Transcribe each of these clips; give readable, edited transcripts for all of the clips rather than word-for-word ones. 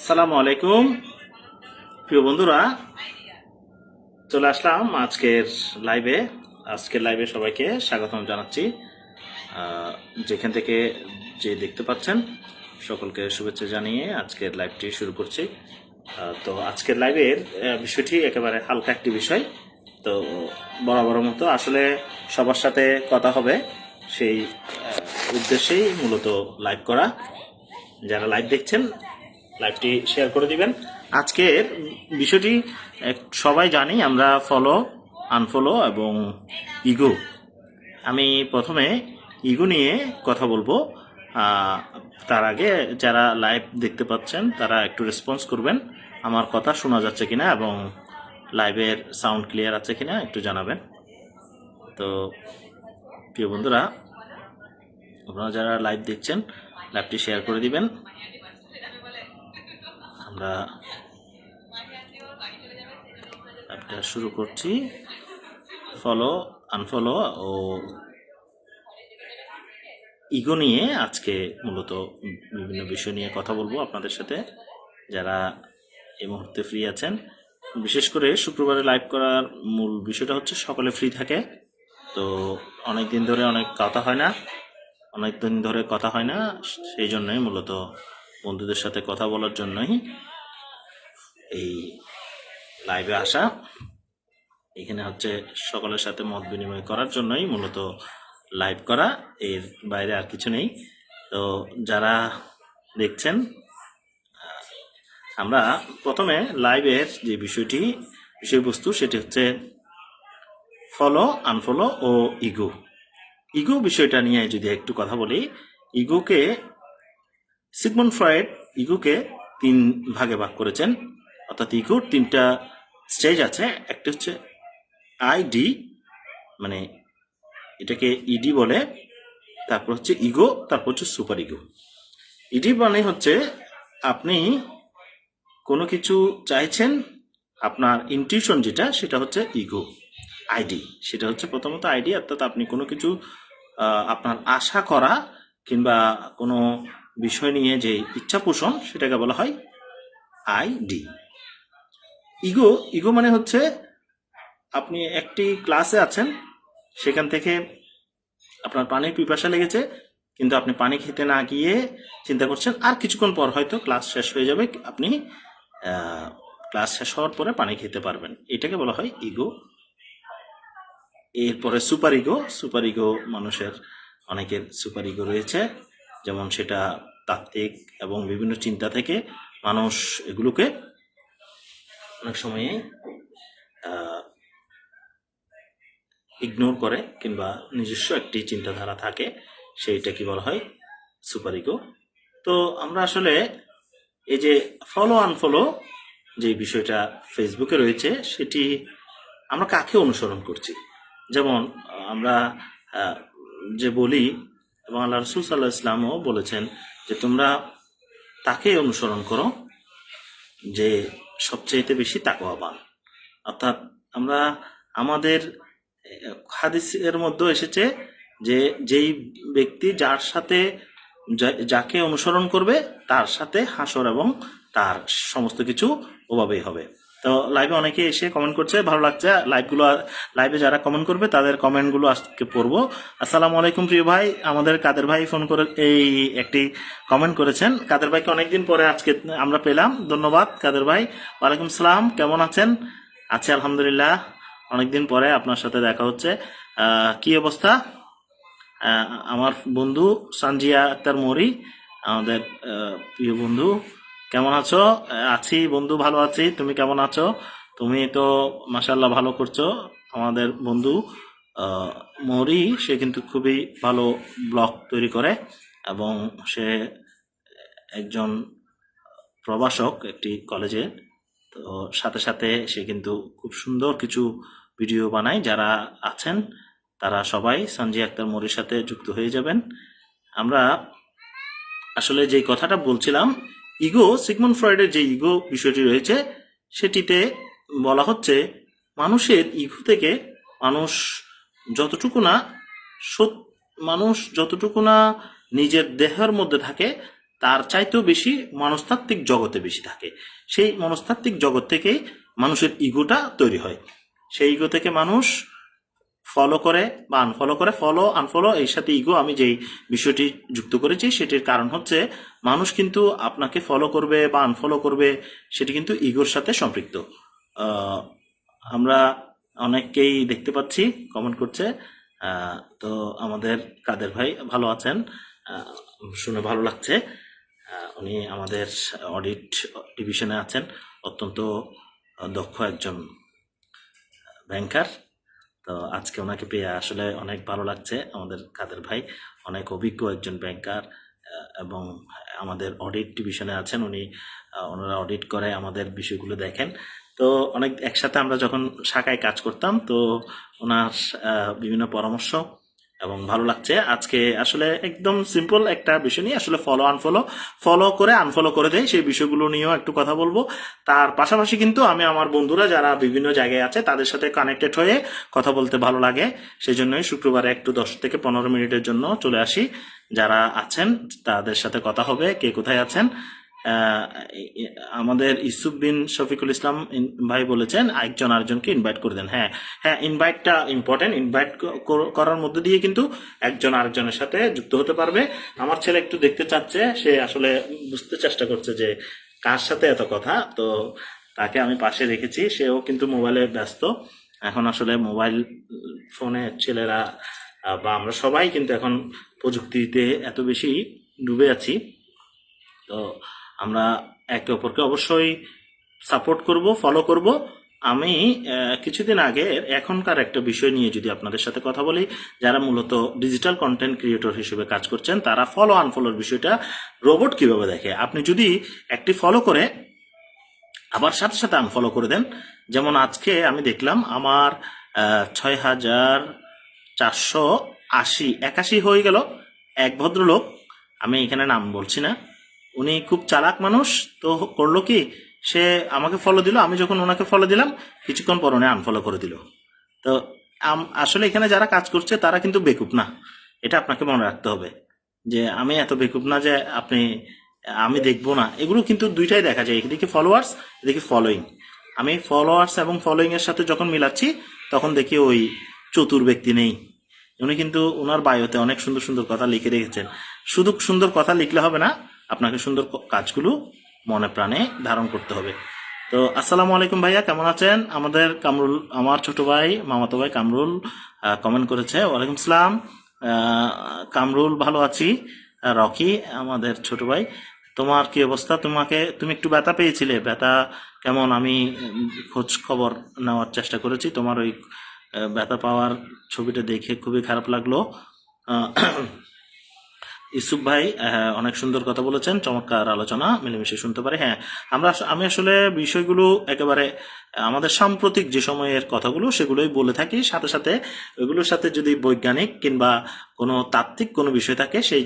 আসসালামু আলাইকুম প্রিয় বন্ধুরা, চলে আসলাম আজকের লাইভে সবাইকে স্বাগতম জানাচ্ছি। যেখান থেকে যে দেখতে পাচ্ছেন সকলকে শুভেচ্ছা জানিয়ে আজকের লাইভটি শুরু করছি। তো আজকের লাইভের বিষয়টি একেবারে হালকা একটি বিষয়। তো বরাবর মতো আসলে সবার সাথে কথা হবে সেই উদ্দেশ্যেই মূলত লাইভ করা। যারা লাইভ দেখছেন লাইভটি শেয়ার করে দিবেন। আজকের বিষয়টি সবাই জানি আমরা, ফলো, আনফলো এবং ইগো। আমি প্রথমে ইগো নিয়ে কথা বলবো। তার আগে যারা লাইভ দেখতে পাচ্ছেন তারা একটু রেসপন্স করবেন, আমার কথা শোনা যাচ্ছে কিনা এবং লাইভের সাউন্ড ক্লিয়ার আছে কিনা একটু জানাবেন। তো প্রিয় বন্ধুরা, আপনারা যারা লাইভ দেখছেন লাইভটি শেয়ার করে দিবেন। আমরা লাইভটা শুরু করছি। ফলো, আনফলো ও ইগো নিয়ে আজকে মূলত বিভিন্ন বিষয় নিয়ে কথা বলবো আপনাদের সাথে। যারা এই মুহূর্তে ফ্রি আছেন, বিশেষ করে শুক্রবারে লাইভ করার মূল বিষয়টা হচ্ছে সকলে ফ্রি থাকে। তো অনেক দিন ধরে কথা হয় না, সেই জন্যই মূলত বন্ধুদের সাথে কথা বলার জন্যই এই লাইভে আসা। এখানে হচ্ছে সকলের সাথে মত বিনিময় করার জন্যই মূলত লাইভ করা, এর বাইরে আর কিছু নেই। তো যারা দেখছেন, আমরা প্রথমে লাইভের যে বিষয়বস্তু সেটি হচ্ছে ফলো, আনফলো ও ইগো বিষয়টা নিয়ে যদি একটু কথা বলি। সিগমন্ড ফ্রয়েড ইগোকে 3 ভাগে ভাগ করেছেন, অর্থাৎ ইগোর 3টা স্টেজ আছে। একটা হচ্ছে আইডি, মানে এটাকে ইডি বলে, তারপর হচ্ছে ইগো, তারপর হচ্ছে সুপার ইগো। ইডি মানে হচ্ছে আপনি কোনো কিছু চাইছেন, আপনার ইনটিউশন যেটা সেটা হচ্ছে ইগো। আইডি সেটা হচ্ছে প্রথমত আইডি, অর্থাৎ আপনি কোনো কিছু আপনার আশা করা কিংবা কোনো বিষয় নিয়ে যে ইচ্ছা পোষণ সেটাকে বলা হয় আইডি। ইগো মানে হচ্ছে আপনি একটি ক্লাসে আছেন, সেখান থেকে আপনার পানির পিপাসা লেগেছে, কিন্তু আপনি পানি খেতে না গিয়ে চিন্তা করছেন আর কিছুক্ষণ পর হয়তো ক্লাস শেষ হয়ে যাবে, আপনি ক্লাস শেষ হওয়ার পরে পানি খেতে পারবেন। এটাকে বলা হয় ইগো। এরপরে সুপার ইগো মানুষের অনেকের সুপার ইগো রয়েছে, যেমন সেটা তাত্ত্বিক এবং বিভিন্ন চিন্তা থেকে মানুষ এগুলোকে অনেক সময়ে ইগনোর করে, কিংবা নিজস্ব একটি চিন্তাধারা থাকে, সেইটা কি বলা হয় সুপার ইগো। তো আমরা আসলে এই যে ফলো আনফলো যে বিষয়টা ফেসবুকে রয়েছে, সেটি আমরা কাকে অনুসরণ করছি। যেমন আমরা যে বলি, এবং আল্লাহ রসুল সাল্লাহ ইসলামও বলেছেন যে তোমরা তাকে অনুসরণ করো যে সবচেয়ে বেশি তাকওয়াবান। অর্থাৎ আমরা আমাদের হাদিসের মধ্যে এসেছে যে যেই ব্যক্তি যাকে অনুসরণ করবে তার সাথে হাসর এবং তার সমস্ত কিছু ওভাবেই হবে। তো লাইভে অনেকে এসে কমেন্ট করছে, ভালো লাগছে লাইভে যারা কমেন্ট করবে তাদের কমেন্টগুলো আজকে পড়বো। আসসালামু আলাইকুম প্রিয় ভাই, আমাদের কাদের ভাই ফোন করে এই একটি কমেন্ট করেছেন। কাদের ভাইকে অনেকদিন পরে আজকে আমরা পেলাম, ধন্যবাদ কাদের ভাই। ওয়ালাইকুম সালাম, কেমন আছেন? আছি আলহামদুলিল্লাহ, অনেকদিন পরে আপনার সাথে দেখা হচ্ছে। কি অবস্থা? আমার বন্ধু সানজিয়া আক্তার মরি, আমাদের প্রিয় বন্ধু, কেমন আছো? আছি বন্ধু, ভালো আছি। তুমি কেমন আছো? তুমি তো মাশাআল্লাহ ভালো করছো। আমাদের বন্ধু মরি, সে কিন্তু খুবই ভালো ব্লগ তৈরি করে এবং সে একজন প্রভাষক একটি কলেজে। তো সাথে সাথে সে কিন্তু খুব সুন্দর কিছু ভিডিও বানায়। যারা আছেন তারা সবাই সঞ্জয় আক্তার মরির সাথে যুক্ত হয়ে যাবেন। আমরা আসলে যে কথাটা বলছিলাম, সিগমন্ড ফ্রয়েডের যে ইগো বিষয়টি রয়েছে, সেটিতে বলা হচ্ছে মানুষের ইগো থেকে মানুষ যতটুকু না নিজের দেহের মধ্যে থাকে, তার চাইতেও বেশি মনস্তাত্ত্বিক জগতে বেশি থাকে। সেই মনস্তাত্ত্বিক জগৎ থেকেই মানুষের ইগোটা তৈরি হয়। সেই ইগো থেকে মানুষ ফলো করে বা আনফলো করে। ফলো আনফলো এর সাথে ইগো আমি যেই বিষয়টি যুক্ত করেছি সেটির কারণ হচ্ছে মানুষ কিন্তু আপনাকে ফলো করবে বা আনফলো করবে, সেটি কিন্তু ইগোর সাথে সম্পৃক্ত। আমরা অনেককেই দেখতে পাচ্ছি কমেন্ট করছে। তো আমাদের কাদের ভাই ভালো আছেন, শুনে ভালো লাগছে। উনি আমাদের অডিট ডিভিশনে আছেন, অত্যন্ত দক্ষ একজন ব্যাংকার। তো আজকে ওনাকে পেয়ে আসলে অনেক ভালো লাগছে। আমাদের কাদের ভাই অনেক অভিজ্ঞ একজন ব্যাংকার এবং আমাদের অডিট ডিভিশনে আছেন উনি। ওনারা অডিট করে আমাদের বিষয়গুলো দেখেন। তো অনেক একসাথে আমরা যখন শাখায় কাজ করতাম, তো ওনার বিভিন্ন পরামর্শ এবং ভালো লাগছে। আজকে আসলে একদম সিম্পল একটা বিষয় নিয়ে আসলে ফলো করে আনফলো করে দেয়, সেই বিষয়গুলো নিয়েও একটু কথা বলবো। তার পাশাপাশি কিন্তু আমি আমার বন্ধুরা যারা বিভিন্ন জায়গায় আছে তাদের সাথে কানেক্টেড হয়ে কথা বলতে ভালো লাগে, সেই জন্যই শুক্রবারে একটু 10 থেকে 15 মিনিটের জন্য চলে আসি। যারা আছেন তাদের সাথে কথা হবে, কে কোথায় আছেন। আমাদের ইসুফ বিন শফিকুল ইসলাম ভাই বলেছেন একজন আরেকজনকে ইনভাইট করে দেন। হ্যাঁ, ইনভাইটটা ইম্পর্টেন্ট। ইনভাইট করার মধ্যে দিয়ে কিন্তু একজন আরেকজনের সাথে যুক্ত হতে পারবে। আমার ছেলে একটু দেখতে চাচ্ছে, সে আসলে বুঝতে চেষ্টা করছে যে কার সাথে এত কথা, তো তাকে আমি পাশে রেখেছি। সেও কিন্তু মোবাইলে ব্যস্ত। এখন আসলে মোবাইল ফোনে ছেলেরা বা আমরা সবাই কিন্তু এখন প্রযুক্তিতে এত বেশি ডুবে আছি। তো আমরা একে অপরকে অবশ্যই সাপোর্ট করব, ফলো করব। আমি কিছুদিন আগে এখনকার একটা বিষয় নিয়ে যদি আপনাদের সাথে কথা বলি, যারা মূলত ডিজিটাল কন্টেন্ট ক্রিয়েটর হিসেবে কাজ করছেন তারা ফলো আনফলোর বিষয়টা রোবট কিভাবে দেখে। আপনি যদি একটি ফলো করে আবার সাথে সাথে আনফলো করে দেন, যেমন আজকে আমি দেখলাম আমার 6481 হয়ে গেল। এক ভদ্রলোক, আমি এখানে নাম বলছি না, উনি খুব চালাক মানুষ। তো করলো কি, সে আমাকে ফলো দিল, আমি যখন ওনাকে ফলো দিলাম কিছুক্ষণ পর উনি আনফলো করে দিল। তো আসলে এখানে যারা কাজ করছে তারা কিন্তু বেকুব না, এটা আপনাকে মনে রাখতে হবে যে আমি এত বেকুব না যে আমি দেখবো না। এগুলো কিন্তু দুইটাই দেখা যায়, এদিকে ফলোয়ার্স, এদিকে ফলোয়িং। আমি ফলোয়ার্স এবং ফলোয়িং এর সাথে যখন মিলাচ্ছি তখন দেখি ওই চতুর ব্যক্তি নেই। উনি কিন্তু ওনার বায়োতে অনেক সুন্দর সুন্দর কথা লিখে রেখেছেন। শুধু সুন্দর কথা লিখলে হবে না, আপনাকে সুন্দর কাজগুলো মনে প্রাণে ধারণ করতে হবে। তো আসসালামু আলাইকুম ভাইয়া, কেমন আছেন? আমাদের কামরুল, আমার ছোট ভাই, মামাতো ভাই কামরুল কমেন্ট করেছে। ওয়ালাইকুম সালাম কামরুল, ভালো আছি। রকি আমাদের ছোট ভাই, তোমার কি অবস্থা? তুমি একটু ব্যথা পেয়েছিলে, ব্যথা কেমন? আমি খোঁজ খবর নেওয়ার চেষ্টা করেছি, তোমার ওই ব্যথা পাওয়ার ছবিটা দেখে খুবই খারাপ লাগলো। ইসুফ ভাই অনেক সুন্দর কথা বলেছেন, চমৎকার আলোচনা, মিলেমিশে শুনতে পারে। হ্যাঁ, আমি আসলে বিষয়গুলো একেবারে আমাদের সাম্প্রতিক যে সময়ের কথাগুলো সেগুলোই বলে থাকি, সাথে সাথে ওইগুলোর সাথে যদি বৈজ্ঞানিক কিংবা কোনো তাত্ত্বিক কোনো বিষয় থাকে সেই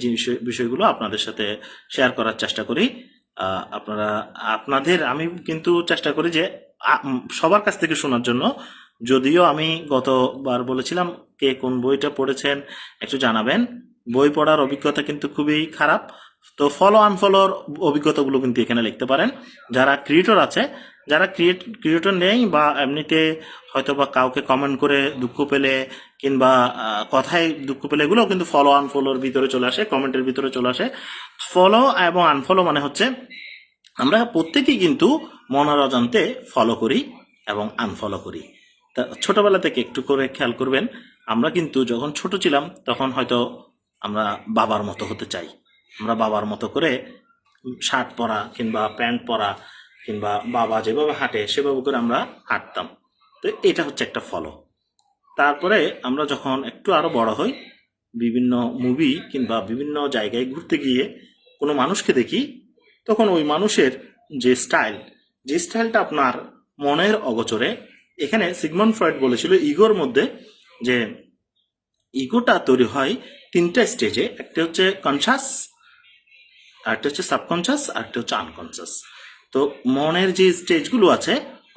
বিষয়গুলো আপনাদের সাথে শেয়ার করার চেষ্টা করি। আমি কিন্তু চেষ্টা করি যে সবার কাছ থেকে শোনার জন্য। যদিও আমি গতবার বলেছিলাম কে কোন বইটা পড়েছেন একটু জানাবেন। বই পড়ার অভিজ্ঞতা কিন্তু খুবই খারাপ। তো ফলো আনফলোর অভিজ্ঞতাগুলো কিন্তু এখানে লিখতে পারেন। যারা ক্রিয়েটর আছে, যারা ক্রিয়েটর নেই বা এমনিতে হয়তো বা কাউকে কমেন্ট করে দুঃখ পেলে কিংবা কথায় দুঃখ পেলে, এগুলো কিন্তু ফলো আনফলোর ভিতরে চলে আসে, কমেন্টের ভিতরে চলে আসে। ফলো এবং আনফলো মানে হচ্ছে আমরা প্রত্যেকেই কিন্তু মনের অজান্তে ফলো করি এবং আনফলো করি। তা ছোটবেলা থেকে একটু করে খেয়াল করবেন, আমরা কিন্তু যখন ছোট ছিলাম তখন হয়তো আমরা বাবার মতো হতে চাই, আমরা বাবার মতো করে শার্ট পরা কিংবা প্যান্ট পরা কিংবা বাবা যেভাবে হাঁটে সেভাবে করে আমরা হাঁটতাম। তো এটা হচ্ছে একটা ফলো। তারপরে আমরা যখন একটু আরো বড় হই, বিভিন্ন মুভি কিংবা বিভিন্ন জায়গায় ঘুরতে গিয়ে কোনো মানুষকে দেখি, তখন ওই মানুষের যে স্টাইলটা আপনার মনের অগোচরে, এখানে সিগমন্ড ফ্রয়েড বলেছিল ইগোর মধ্যে যে ইগোটা তৈরি হয় 3টা স্টেজে। একটা হচ্ছে কনসাস, আরেকটা হচ্ছে সাবকনসাস, আরেকটা হচ্ছে আনকনসাস। তো মনের যে স্টেজগুলো আছে,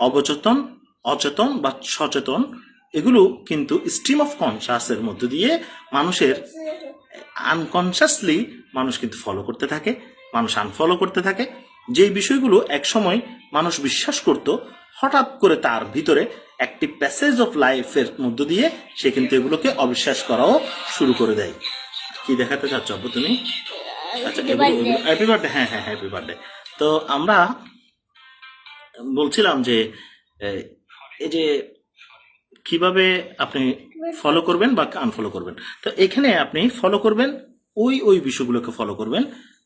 অবচেতন, অচেতন বা সচেতন, এগুলো কিন্তু স্ট্রিম অফ কনসাসের মধ্যে দিয়ে মানুষের আনকনসাসলি মানুষ কিন্তু ফলো করতে থাকে। মানুষ আনফলো করতে থাকে। যেই বিষয়গুলো একসময় মানুষ বিশ্বাস করত, হঠাৎ করে তার ভিতরে একটি প্যাসেজ অফ লাইফের মধ্য দিয়ে সে কিন্তু এগুলোকে অবিশ্বাস করাও শুরু করে দেয়। কি দেখাতে চাচ্ছ আব্বু তুমি? আচ্ছা, হ্যাপি বার্থডে। হ্যাঁ হ্যাঁ, হ্যাপি বার্থডে। তো আমরা বলছিলাম যে এই যে কিভাবে আপনি ফলো করবেন বা আনফলো করবেন। তো এখানে আপনি ফলো করবেন ওই বিষয়গুলোকে ফলো করবেন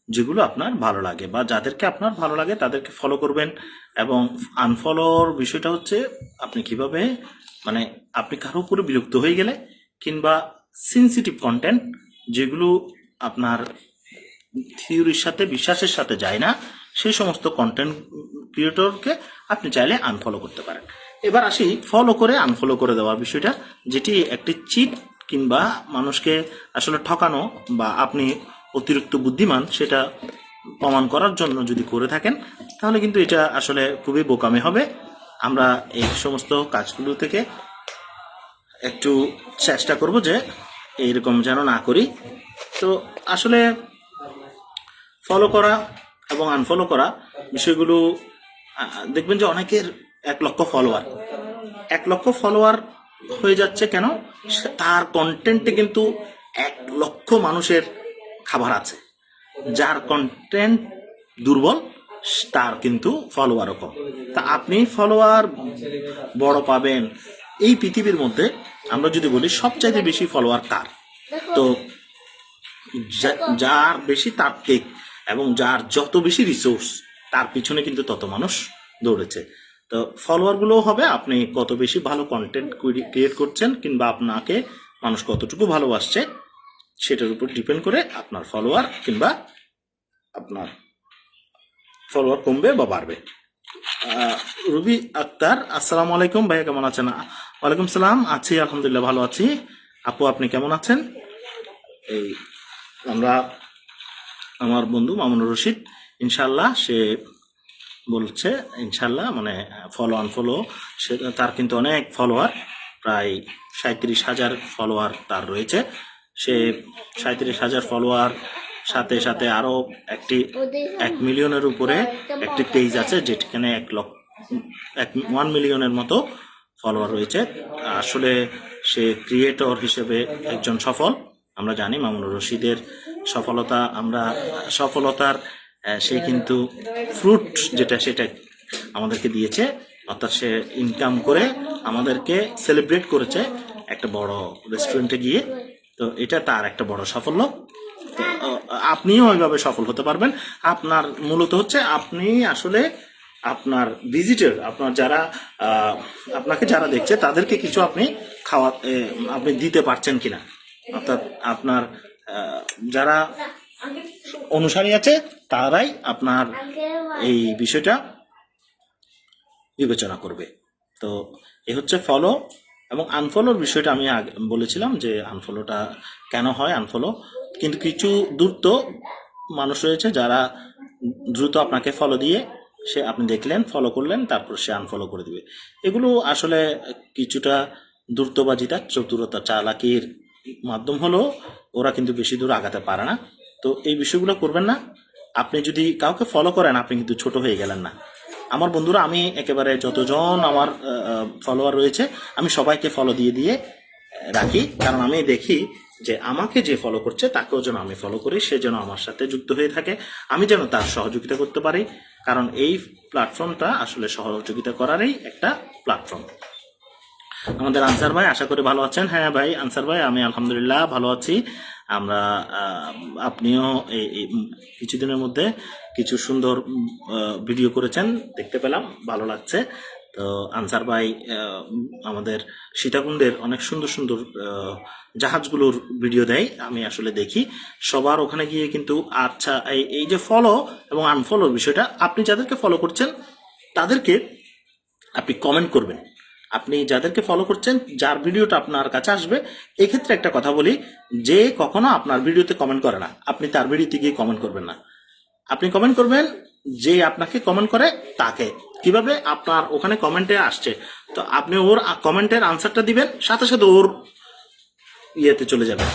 যেগুলো আপনার ভালো লাগে, বা যাদেরকে আপনার ভালো লাগে তাদেরকে ফলো করবেন। এবং আনফলোর বিষয়টা হচ্ছে আপনি কিভাবে, মানে আপনি কারো উপরে বিরক্ত হয়ে গেলে কিংবা সেন্সিটিভ কন্টেন্ট যেগুলো আপনার থিওরির সাথে বিশ্বাসের সাথে যায় না, সেই সমস্ত কন্টেন্ট ক্রিয়েটরকে আপনি চাইলে আনফলো করতে পারেন। এবার আসি ফলো করে আনফলো করে দেওয়ার বিষয়টা, যেটি একটি চিট কিংবা মানুষকে আসলে ঠকানো বা আপনি অতিরিক্ত বুদ্ধিমান সেটা প্রমাণ করার জন্য যদি করে থাকেন, তাহলে কিন্তু এটা আসলে খুবই বোকামি হবে। আমরা এই সমস্ত কাজগুলো থেকে একটু চেষ্টা করব যে এইরকম যেন না করি। তো আসলে ফলো করা এবং আনফলো করা বিষয়গুলো দেখবেন যে অনেকের 1,00,000 ফলোয়ার, 1,00,000 ফলোয়ার হয়ে যাচ্ছে কেন? তার কন্টেন্টে কিন্তু 1,00,000 মানুষের খাবার আছে। যার কন্টেন্ট দুর্বল তার কিন্তু ফলোয়ারও কম। তা আপনি ফলোয়ার বড় পাবেন এই পৃথিবীর মধ্যে। আমরা যদি বলি সবচাইতে বেশি ফলোয়ার কার, তো যার বেশি তাত্ত্বিক এবং যার যত বেশি রিসোর্স তার পিছনে কিন্তু তত মানুষ দৌড়েছে। তো ফলোয়ারগুলো হবে আপনি কত বেশি ভালো কন্টেন্ট ক্রিয়েট করছেন কিংবা আপনাকে মানুষ কতটুকু ভালোবাসছে সেটার উপর ডিপেন্ড করে আপনার ফলোয়ার কিংবা আপনার ফলোয়ার কমবে বা বাড়বে। রুবি আক্তার, আসসালামু আলাইকুম ভাইয়া, কেমন আছেন? ওয়ালাইকুম সালাম, আছি আলহামদুলিল্লাহ, ভালো আছি। আপু আপনি কেমন আছেন? এই আমরা আমার বন্ধু মামুনুর রশিদ, ইনশাল্লাহ সে বলছে ইনশাল্লাহ মানে ফলো আনফলো, সে তার কিন্তু অনেক ফলোয়ার, প্রায় 37,000 ফলোয়ার তার রয়েছে। সে 37,000 ফলোয়ার সাথে সাথে আরো 1 মিলিয়নের উপরে একটি পেজ আছে যেখানে 1 মিলিয়নের মতো ফলোয়ার রয়েছে। আসলে সে ক্রিয়েটর হিসেবে একজন সফল। আমরা জানি মামুনুর রশিদের সফলতার সে কিন্তু ফ্রুট যেটা সেটা আমাদেরকে দিয়েছে, অর্থাৎ সে ইনকাম করে আমাদেরকে সেলিব্রেট করেছে একটা বড় রেস্টুরেন্টে গিয়ে। তো এটা তার একটা বড় সাফল্য। তো আপনিও ওইভাবে সফল হতে পারবেন। আপনার মূলত হচ্ছে আপনি আসলে আপনার ভিজিটর, আপনার যারা আপনাকে যারা দেখছে তাদেরকে কিছু আপনি আপনি দিতে পারছেন কিনা, অর্থাৎ আপনার যারা অনুসারী আছে তারাই আপনার এই বিষয়টা বিবেচনা করবে। তো এ হচ্ছে ফলো এবং আনফলোর বিষয়টা আমি আগে বলেছিলাম যে আনফলোটা কেন হয় আনফলো। কিন্তু কিছু দ্রুত মানুষ রয়েছে যারা দ্রুত আপনাকে ফলো দিয়ে আপনি দেখলেন, ফলো করলেন, তারপর সে আনফলো করে দিবে। এগুলো আসলে কিছুটা দ্রুতবাজিতা, চতুরতা, চালাকির মাধ্যম হলো, ওরা কিন্তু বেশি দূর আগাতে পারে না। তো এই বিষয়গুলো করবেন না। আপনি যদি কাউকে ফলো করেন আপনি কিন্তু ছোট হয়ে গেলেন না। আমার বন্ধুরা, আমি একেবারে যতজন আমার ফলোয়ার রয়েছে আমি সবাইকে ফলো দিয়ে রাখি, কারণ আমি দেখি যে আমাকে যে ফলো করছে তাকেও যেন আমি ফলো করি, সে যেন আমার সাথে যুক্ত হয়ে থাকে, আমি যেন তার সহযোগিতা করতে পারি। কারণ এই প্ল্যাটফর্মটা আসলে সহযোগিতা করারই একটা প্ল্যাটফর্ম। আমাদের আনসার ভাই, আশা করি ভালো আছেন। হ্যাঁ ভাই আনসার ভাই, আমি আলহামদুলিল্লাহ ভালো আছি। আমরা আপনিও এই কিছুদিনের মধ্যে কিছু সুন্দর ভিডিও করেছেন, দেখতে পেলাম, ভালো লাগছে। তো আনসার ভাই আমাদের সীতাকুণ্ডের অনেক সুন্দর সুন্দর জাহাজগুলোর ভিডিও দেয়, আমি আসলে দেখি সবার ওখানে গিয়ে কিন্তু। আচ্ছা, এই যে ফলো এবং আনফলোর বিষয়টা, আপনি যাদেরকে ফলো করছেন তাদেরকে আপনি কমেন্ট করবেন। আপনি যাদেরকে ফলো করছেন, যার ভিডিওটা আপনার কাছে আসবে, এক্ষেত্রে একটা কথা বলি, যে কখনো আপনার ভিডিওতে কমেন্ট করে না আপনি তার ভিডিওতে গিয়ে কমেন্ট করবেন না। আপনি কমেন্ট করবেন যে আপনাকে কমেন্ট করে তাকে। কিভাবে? আপনার ওখানে কমেন্টে আসছে, তো আপনি ওর কমেন্টের আনসারটা দিবেন, সাথে সাথে ওর ইয়েতে চলে যাবেন,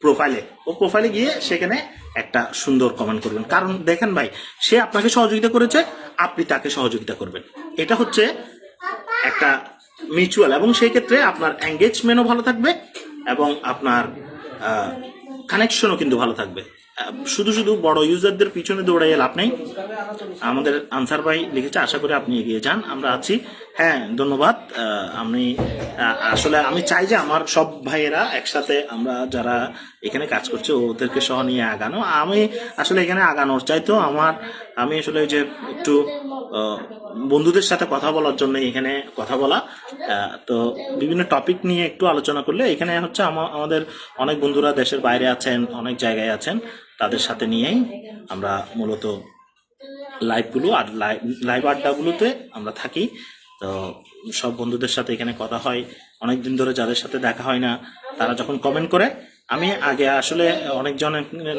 প্রোফাইলে গিয়ে সেখানে একটা সুন্দর কমেন্ট করবেন। কারণ দেখেন ভাই, সে আপনাকে সহযোগিতা করেছে, আপনি তাকে সহযোগিতা করবেন, এটা হচ্ছে একটা মিউচুয়াল, এবং সেই ক্ষেত্রে আপনার এঙ্গেজমেন্টও ভালো থাকবে এবং আপনার কানেকশনও কিন্তু ভালো থাকবে। শুধু শুধু বড় ইউজারদের পিছনে দৌড়াইয়ে লাভ নেই। আমাদের আনসার ভাই লিখেছে, আশা করি আপনি এগিয়ে যান, আমরা আছি। হ্যাঁ, ধন্যবাদ। আমি আসলে আমি চাই যে আমার সব ভাইয়েরা একসাথে, আমরা যারা এখানে কাজ করছে ওদেরকে সহ নিয়ে আগানো। আমি আসলে এখানে আগানোর চাই, তো আমি আসলে যে একটু বন্ধুদের সাথে কথা বলার জন্য এখানে কথা বলা। তো বিভিন্ন টপিক নিয়ে একটু আলোচনা করলে এখানে হচ্ছে আমাদের অনেক বন্ধুরা দেশের বাইরে আছেন, অনেক জায়গায় আছেন, তাদের সাথে নিয়েই আমরা মূলত লাইভগুলো আর লাইভ আড্ডাগুলোতে আমরা থাকি। তো সব বন্ধুদের সাথে এখানে কথা হয়। অনেকদিন ধরে যাদের সাথে দেখা হয় না, তারা যখন কমেন্ট করে, আমি আগে আসলে অনেকজন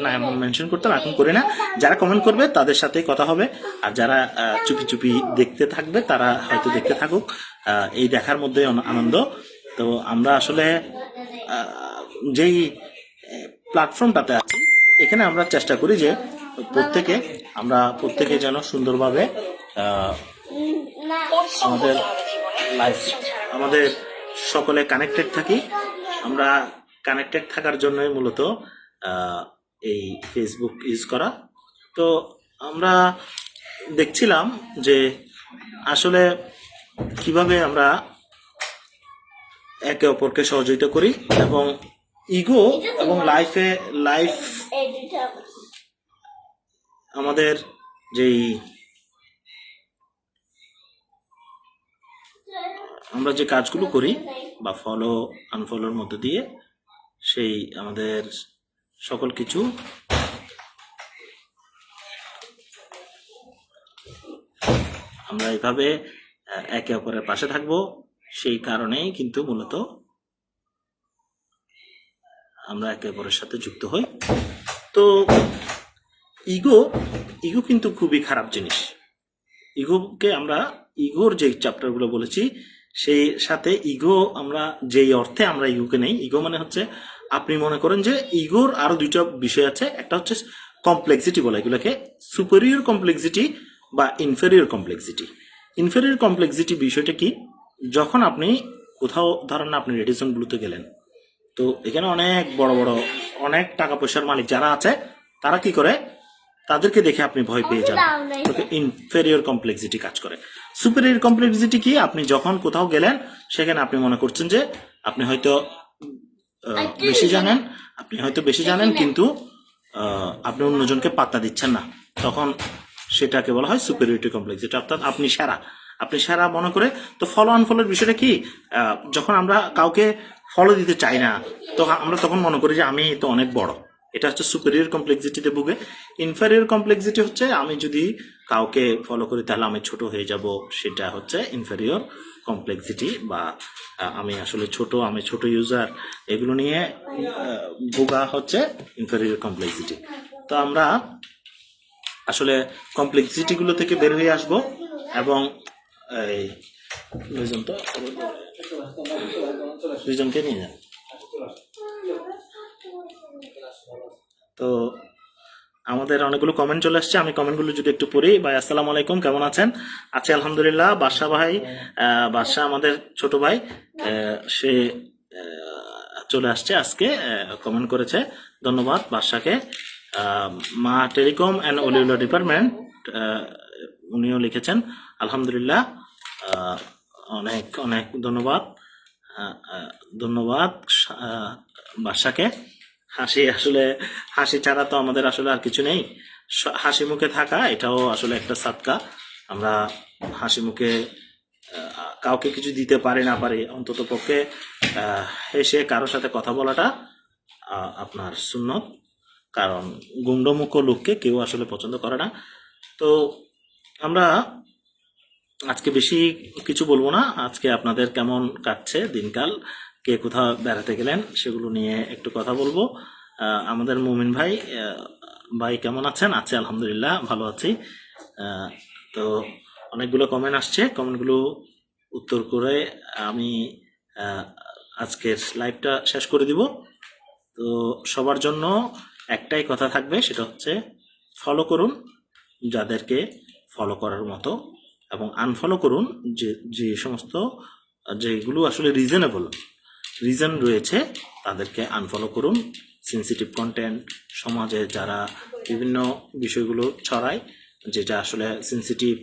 নাম মেনশন করতাম, এখন করি না। যারা কমেন্ট করবে তাদের সাথেই কথা হবে, আর যারা চুপি চুপি দেখতে থাকবে তারা হয়তো দেখতে থাকুক, এই দেখার মধ্যে আনন্দ। তো আমরা আসলে যেই প্ল্যাটফর্মটাতে আছি, এখানে আমরা চেষ্টা করি যে প্রত্যেকে যেন সুন্দরভাবে আমাদের লাইফ, আমাদের সকলে কানেক্টেড থাকি। আমরা কানেক্টেড থাকার জন্যই মূলত এই ফেসবুক ইউজ করা। তো আমরা দেখছিলাম যে আসলে কিভাবে আমরা একে অপরকে সহযোগিতা করি, এবং ইগো এবং লাইফ আমাদের যেই আমরা যে কাজগুলো করি বা ফলো আনফলোর মধ্যে দিয়ে, সেই আমাদের সকল কিছু আমরা এইভাবে একে অপরের পাশে থাকবো। সেই কারণেই কিন্তু মূলত আমরা একে অপরের সাথে যুক্ত হই। তো ইগো কিন্তু খুবই খারাপ জিনিস। ইগোর যে চ্যাপ্টারগুলো বলেছি, সেই সাথে ইগো আমরা যেই অর্থে আমরা ইগোকে নেই, ইগো মানে হচ্ছে, আপনি মনে করেন যে ইগোর আরো দুইটা বিষয় আছে। একটা হচ্ছে কমপ্লেক্সিটি বলে এগুলোকে, সুপেরিয়র কমপ্লেক্সিটি বা ইনফেরিয়র কমপ্লেক্সিটি। ইনফেরিয়র কমপ্লেক্সিটি বিষয়টা কি? যখন আপনি কোথাও, ধরেন আপনি রেডিসনগুলোতে গেলেন, তো এখানে অনেক বড় বড় অনেক টাকা পয়সার মালিক যারা আছে, তারা কি করে, তাদেরকে দেখে আপনি ভয় পেয়ে যান, ইনফেরিয়র কমপ্লেক্সিটি কাজ করে। সুপেরিয়র কমপ্লেক্সিটি কি? আপনি যখন কোথাও গেলেন, সেখানে আপনি মনে করছেন যে আপনি হয়তো বেশি জানেন, কিন্তু আপনি অন্যজনকে পাত্তা দিচ্ছেন না, তখন সেটাকে বলা হয় সুপেরিয়রিটি কমপ্লেক্সিটি। অর্থাৎ আপনি সেরা মনে করে। তো ফলো আনফলোর বিষয়টা কি? যখন আমরা কাউকে ফলো দিতে চাই না, তো আমরা তখন মনে করি যে আমি তো অনেক বড়, এটা হচ্ছে সুপেরিয়র কমপ্লেক্সিটিতে ভুগে। ইনফেরিয়র কমপ্লেক্সিটি হচ্ছে, আমি যদি কাউকে ফলো করি তাহলে আমি ছোট হয়ে যাব, সেটা হচ্ছে ইনফেরিয়র কমপ্লেক্সিটি। বা আমি আসলে আমি ছোট ইউজার, এগুলো নিয়ে ভোগা হচ্ছে ইনফেরিয়র কমপ্লেক্সিটি। তো আমরা আসলে কমপ্লেক্সিটিগুলো থেকে বের হয়ে আসব, এবং এই দুইজনকে নিয়ে যান। তো আমাদের অনেকগুলো কমেন্ট চলে আসছে, আমি কমেন্টগুলো যদি একটু পড়ি। ভাই আসসালামু আলাইকুম, কেমন আছেন? আছি আলহামদুলিল্লাহ। বাদশা আমাদের ছোট ভাই, সে চলে আসছে আজকে, কমেন্ট করেছে, ধন্যবাদ বাদশাকে। মা টেলিকম অ্যান্ড অলিউলা ডিপার্টমেন্ট, উনিও লিখেছেন, আলহামদুলিল্লাহ। অনেক অনেক ধন্যবাদ বাদশাকে। হাসি ছাড়া তো আমাদের আসলে আর কিছু নেই। হাসি মুখে থাকা, এটাও আসলে একটা সাদকা। আমরা হাসি মুখে কাউকে কিছু দিতে পারি না পারি, অন্তত পক্ষে হেসে কারোর সাথে কথা বলাটা আপনার সুন্নত। কারণ গুন্ডমুখ লোককে কেউ আসলে পছন্দ করে না। তো আমরা আজকে বেশি কিছু বলবো না। আজকে আপনাদের কেমন কাটছে দিনকাল, কে কোথাও বেড়াতে গেলেন, সেগুলো নিয়ে একটু কথা বলবো। আমাদের মুমিন ভাই কেমন আছেন? আছে আলহামদুলিল্লাহ, ভালো আছি। তো অনেকগুলো কমেন্ট আসছে, কমেন্টগুলো উত্তর করে আমি আজকের লাইভটা শেষ করে দিব। তো সবার জন্য একটাই কথা থাকবে, সেটা হচ্ছে ফলো করুন যাদেরকে ফলো করার মতো, এবং আনফলো করুন যে যে সমস্ত যেগুলো আসলে রিজন রয়েছে তাদেরকে আনফলো করুন। সেন্সিটিভ কন্টেন্ট, সমাজে যারা বিভিন্ন বিষয়গুলো ছড়ায় যেটা আসলে সেন্সিটিভ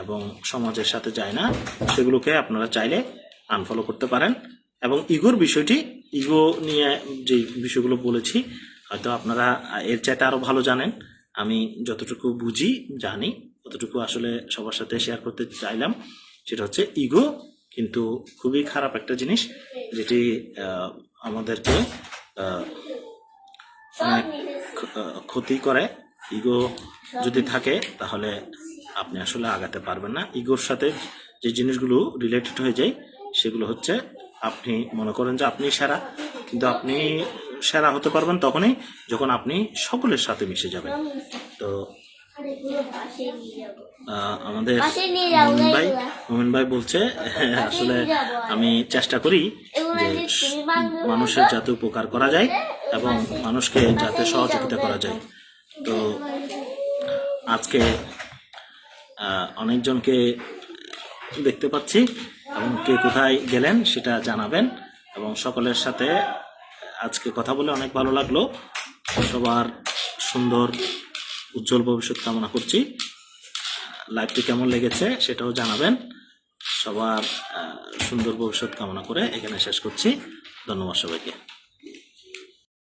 এবং সমাজের সাথে যায় না, সেগুলোকে আপনারা চাইলে আনফলো করতে পারেন। এবং ইগো নিয়ে যে বিষয়গুলো বলেছি হয়তো আপনারা এর চাইতে আরো ভালো জানেন, আমি যতটুকু বুঝি জানি ততটুকু আসলে সবার সাথে শেয়ার করতে চাইলাম। সেটা হচ্ছে ইগো কিন্তু খুবই খারাপ একটা জিনিস, যেটি আমাদেরকে আহ, অনেক ক্ষতি করে। ইগো যদি থাকে তাহলে আপনি আসলে আগাতে পারবেন না। ইগোর সাথে যে জিনিসগুলো রিলেটেড হয়ে যায় সেগুলো হচ্ছে, আপনি মনে করেন যে আপনি সেরা, কিন্তু আপনি সেরা হতে পারবেন তখনই যখন আপনি সকলের সাথে মিশে যাবেন। তো আমাদের মোমিন ভাই বলছে আসলে আমি চেষ্টা করি যে মানুষের যাতে উপকার করা যায় এবং মানুষকে যাতে সহযোগিতা করা যায়। তো আজকে অনেকজনকে দেখতে পাচ্ছি, এবং কে কোথায় গেলেন সেটা জানাবেন। এবং সকলের সাথে আজকে কথা বলে অনেক ভালো লাগলো। সবার সুন্দর উজ্জ্বল ভবিষ্যৎ কামনা করছি। লাইভটি কেমন লেগেছে সেটাও জানাবেন। সবার সুন্দর ভবিষ্যৎ কামনা করে এখানে শেষ করছি। ধন্যবাদ সবাইকে।